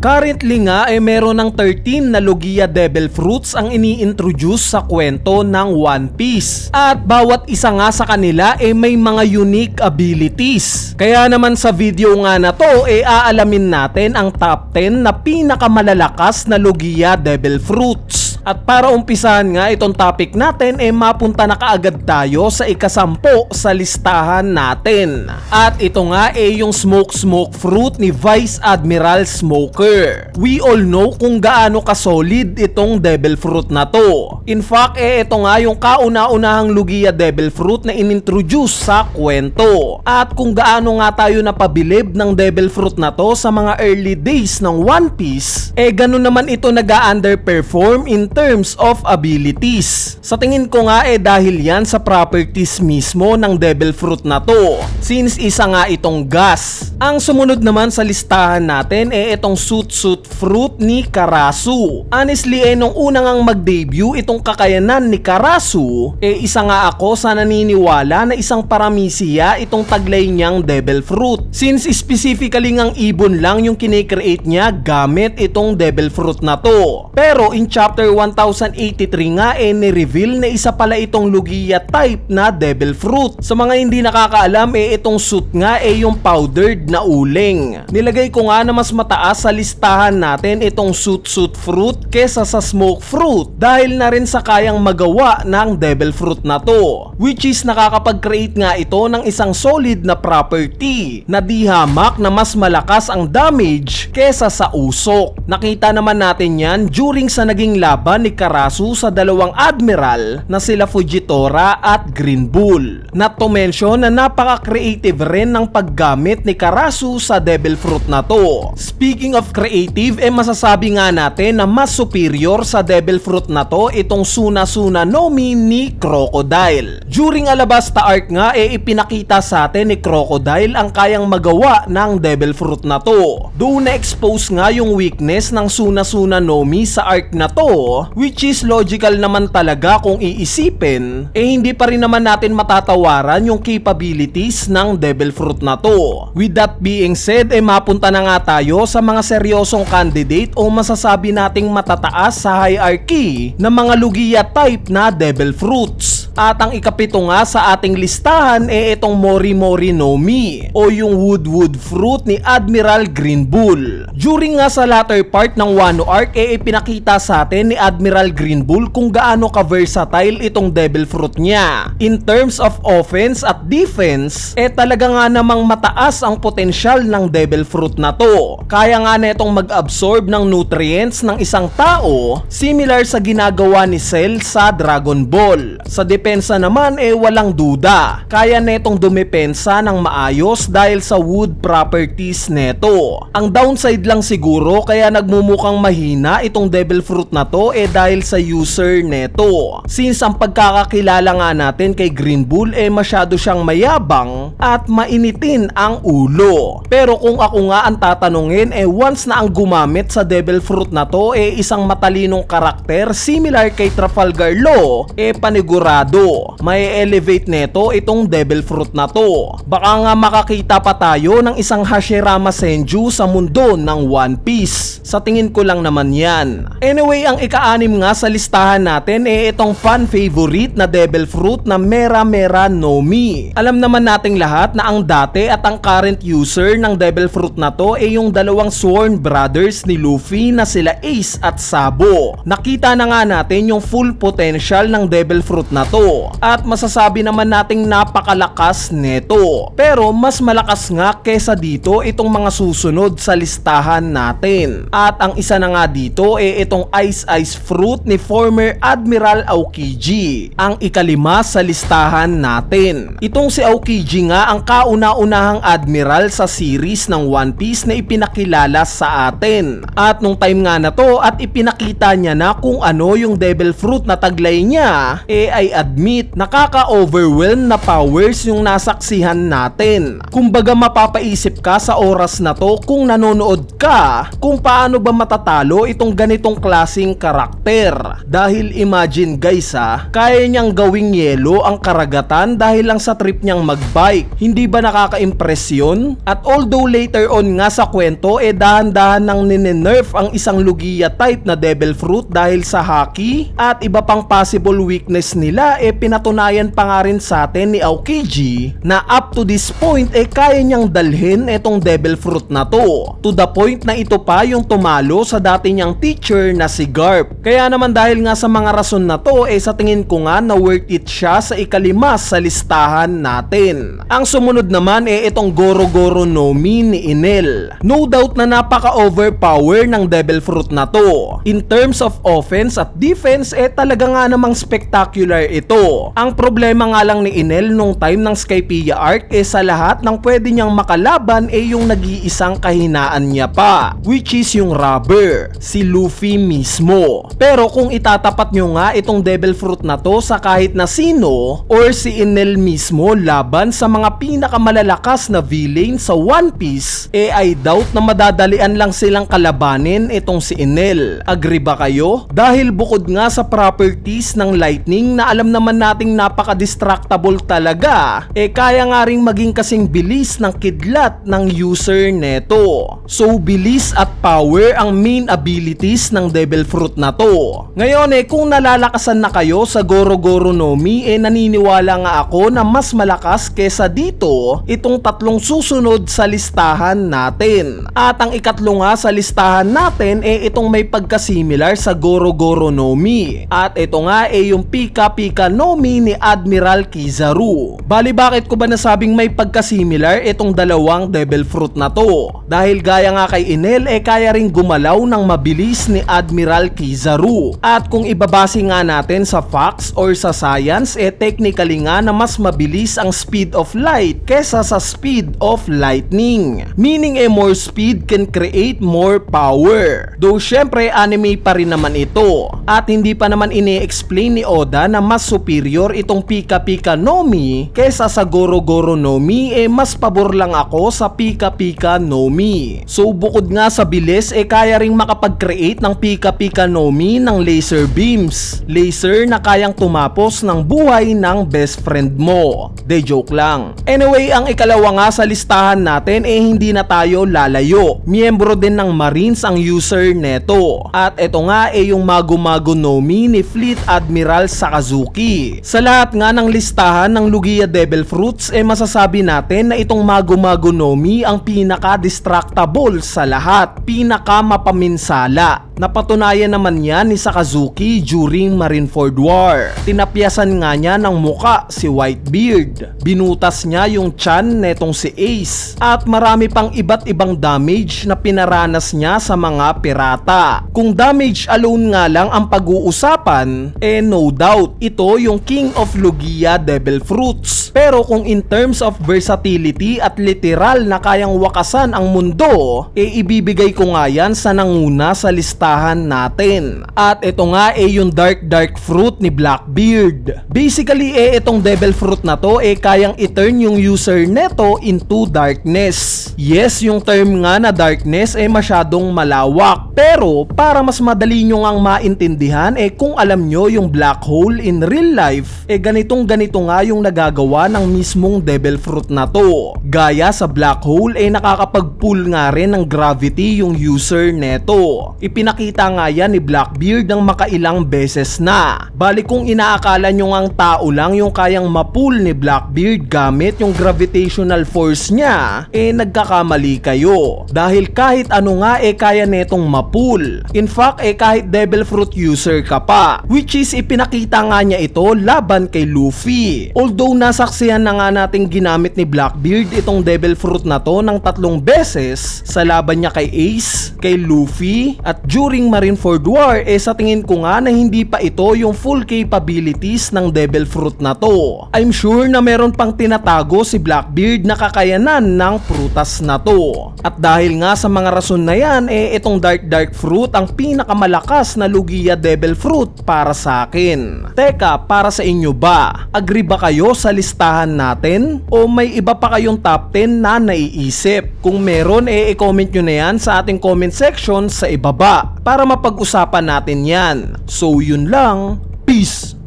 Currently nga meron ng 13 na Logia Devil Fruits ang ini-introduce sa kwento ng One Piece. At bawat isa nga sa kanila may mga unique abilities. Kaya naman sa video nga na to aalamin natin ang top 10 na pinakamalalakas na Logia Devil Fruits. At para umpisahan nga itong topic natin mapunta na kaagad tayo sa ika-10 sa listahan natin. At ito nga yung Smoke Fruit ni Vice Admiral Smoker. We all know kung gaano ka-solid itong Devil Fruit na to. In fact ito nga yung kauna-unahang Logia Devil Fruit na inintroduce sa kwento. At kung gaano nga tayo napabilib ng Devil Fruit na to sa mga early days ng One Piece, ganun naman ito nag-underperform in terms of abilities. Sa tingin ko nga dahil yan sa properties mismo ng Devil Fruit na to, since isa nga itong gas. Ang sumunod naman sa listahan natin itong Suit Fruit ni Karasu. Honestly nung unang ang mag-debut itong kakayanan ni Karasu, isa nga ako sa naniniwala na isang paramisiya itong taglay niyang Devil Fruit, since specifically ngang ibon lang yung kinikreate niya gamit itong Devil Fruit na to. Pero in chapter 1083 nga ni-reveal na isa pala itong Logia type na Devil Fruit. Sa mga hindi nakakaalam itong suit nga yung powdered na uling. Nilagay ko nga na mas mataas sa listahan natin itong Suit Fruit kesa sa Smoke Fruit dahil na rin sa kayang magawa ng Devil Fruit na to, which is nakakapag-create nga ito ng isang solid na property na di hamak na mas malakas ang damage kesa sa usok. Nakita naman natin yan during sa naging laban ni Karasu sa dalawang admiral na sila Fujitora at Green Bull. Not to mention na napaka-creative rin ng paggamit ni Karasu sa Devil Fruit na to. Speaking of creative, masasabi nga natin na mas superior sa Devil Fruit na to itong Suna Nomi ni Crocodile. During Alabasta arc nga ipinakita sa atin ni Crocodile ang kayang magawa ng Devil Fruit na to. Doon na-expose nga yung weakness ng Suna Nomi sa arc na to, which is logical naman talaga kung iisipin, hindi pa rin naman natin matatawaran yung capabilities ng Devil Fruit na to. With that being said, mapunta na nga tayo sa mga seryosong candidate o masasabi nating matataas sa hierarchy ng mga Logia type na Devil Fruits. At ang ikapito nga sa ating listahan itong Mori Nomi o yung Wood Fruit ni Admiral Green Bull. During nga sa latter part ng Wano arc ipinakita sa atin ni Admiral Green Bull kung gaano ka-versatile itong Devil Fruit niya. In terms of offense at defense, talaga nga namang mataas ang potensyal ng Devil Fruit na to. Kaya nga netong mag-absorb ng nutrients ng isang tao, similar sa ginagawa ni Cell sa Dragon Ball. Sa depensa naman walang duda, kaya netong dumepensa ng maayos dahil sa wood properties neto. Ang downside lang siguro kaya nagmumukhang mahina itong Devil Fruit na to dahil sa user neto, since ang pagkakakilala nga natin kay Green Bull masyado siyang mayabang at mainitin ang ulo. Pero kung ako nga ang tatanungin once na ang gumamit sa Devil Fruit na to isang matalinong karakter similar kay Trafalgar Law, panigurado may elevate neto itong Devil Fruit na to. Baka nga makakita pa tayo ng isang Hashirama Senju sa mundo ng One Piece. Sa tingin ko lang naman yan. Anyway, ang ika-6 nga sa listahan natin itong fan favorite na Devil Fruit na Mera Nomi. Alam naman nating lahat na ang dati at ang current user ng Devil Fruit na to yung dalawang sworn brothers ni Luffy na sila Ace at Sabo. Nakita na nga natin yung full potential ng Devil Fruit na to at masasabi naman nating napakalakas neto. Pero mas malakas nga kesa dito itong mga susunod sa listahan natin. At ang isa na nga dito itong Ice Fruit ni former Admiral Aokiji, ang ika-5 sa listahan natin. Itong si Aokiji nga ang kauna-unahang admiral sa series ng One Piece na ipinakilala sa atin. At nung time nga na to at ipinakita niya na kung ano yung Devil Fruit na taglay niya ay admit, nakaka-overwhelm na powers yung nasaksihan natin. Kumbaga mapapaisip ka sa oras na to kung nanonood ka kung paano ba matatalo itong ganitong klaseng karakter. Dahil imagine guys kaya niyang gawing yelo ang karagatan dahil lang sa trip niyang magbike. Hindi ba nakaka-impress yun? At although later on nga sa kwento dahan-dahan nang ninenerf ang isang Lugia type na Devil Fruit dahil sa haki at iba pang possible weakness nila pinatunayan pa nga rin sa atin ni Aokiji na up to this point kaya niyang dalhin itong Devil Fruit na to. To the point na ito pa yung tumalo sa dati niyang teacher na si Garp. Kaya naman dahil nga sa mga rason na to sa tingin ko nga na worth it siya sa ikalima sa listahan natin. Ang sumunod naman itong Goro Goro no Mi ni Enel. No doubt na napaka-overpower ng Devil Fruit na to. In terms of offense at defense talaga nga namang spectacular ito. Ang problema nga lang ni Enel nung time ng Skypiea arc sa lahat ng pwede niyang makalaban yung nag-iisang kahinaan niya pa, which is yung rubber, si Luffy mismo. Pero kung itatapat nyo nga itong Devil Fruit na to sa kahit na sino or si Enel mismo laban sa mga pinakamalalakas na villain sa One Piece, I doubt na madadalian lang silang kalabanin itong si Enel. Agree ba kayo? Dahil bukod nga sa properties ng lightning na alam naman nating napaka-distractable talaga, kaya nga ring maging kasing bilis ng kidlat ng user neto. So bilis at power ang main abilities ng Devil Fruit na to. Ngayon kung nalalakasan na kayo sa Goro Goro no Mi, naniniwala nga ako na mas malakas kesa dito itong tatlong susunod sa listahan natin. At ang ikatlo nga sa listahan natin itong may pagkasimilar sa Goro Goro no Mi. At ito nga yung Pika Pika no Mi ni Admiral Kizaru. Bali bakit ko ba nasabing may pagkasimilar itong dalawang Devil Fruit na to? Dahil gaya nga kay Enel kaya ring gumalaw ng mabilis ni Admiral Kizaru. At kung ibabase nga natin sa facts or sa science, technically nga na mas mabilis ang speed of light kesa sa speed of lightning. Meaning more speed can create more power. Though syempre anime pa rin naman ito. At hindi pa naman ini-explain ni Oda na mas superior itong Pika Pika no Mi kesa sa Goro Goro no Mi, mas pabor lang ako sa Pika Pika no Mi. So bukod nga sa bilis, kaya ring makapag-create ng Pika Pika no Mi ng laser beams. Laser na kayang tumapos ng buhay ng best friend mo. De joke lang. Anyway, ang ikalawa nga sa listahan natin hindi na tayo lalayo. Miyembro din ng Marines ang user neto. At ito nga yung Mago Mago no Mi ni Fleet Admiral Sakazuki. Sa lahat nga ng listahan ng Lugia Devil Fruits, masasabi natin na itong Mago Mago no Mi ang pinaka-distractable sa lahat, pinaka-mapaminsala. Napatunayan naman yan ni Sakazuki during Marineford War. Tinapyasan nga niya ng muka si Whitebeard. Binutas niya yung tiyan netong si Ace. At marami pang iba't ibang damage na pinaranas niya sa mga pirata. Kung damage alone nga lang ang pag-uusapan, no doubt ito yung King of Lugia Devil Fruits. Pero kung in terms of versatility at literal na kayang wakasan ang mundo, ibibigay ko nga yan sa nanguna sa listahan natin. At ito nga yung Dark Fruit ni Blackbeard. Basically itong Devil Fruit na to kayang i-turn yung user neto into darkness. Yes, yung term nga na darkness masyadong malawak. Pero para mas madali nyo ngang maintindihan kung alam nyo yung black hole in real life, ganito nga yung nagagawa ng mismong Devil Fruit na to. Gaya sa black hole nakakapag-pull nga rin ng gravity yung user neto. Ipinakita nga yan ni Blackbeard ng makailang beses na. Bali kung inaakala nyo ngang tao lang yung kayang ma-pull ni Blackbeard gamit yung gravitational force niya, nagkakamali kayo. Dahil kahit ano nga kaya netong ma-pull. In fact kahit Devil Fruit user ka pa. Which is ipinakita nga niya ito laban kay Luffy. Although nasaksihan na nga nating ginamit ni Blackbeard itong Devil Fruit na to ng 3 beses sa laban niya kay Ace, kay Luffy, at during Marineford War sa tingin ko nga na hindi pa ito yung full capabilities ng Devil Fruit na to. I'm sure na meron pang tinatago si Blackbeard na kakayanan ng prutas na to. At dahil nga sa mga rason na yan, itong Dark Fruit ang pinakamalakas na Lugia Devil Fruit para sa akin. Teka, para sa inyo ba? Agree ba kayo sa listahan natin? O may iba pa kayong top 10 na naiisip? Kung meron, i-comment nyo na yan sa ating comment section sa ibaba para mapag-usapan natin yan. So yun lang, peace!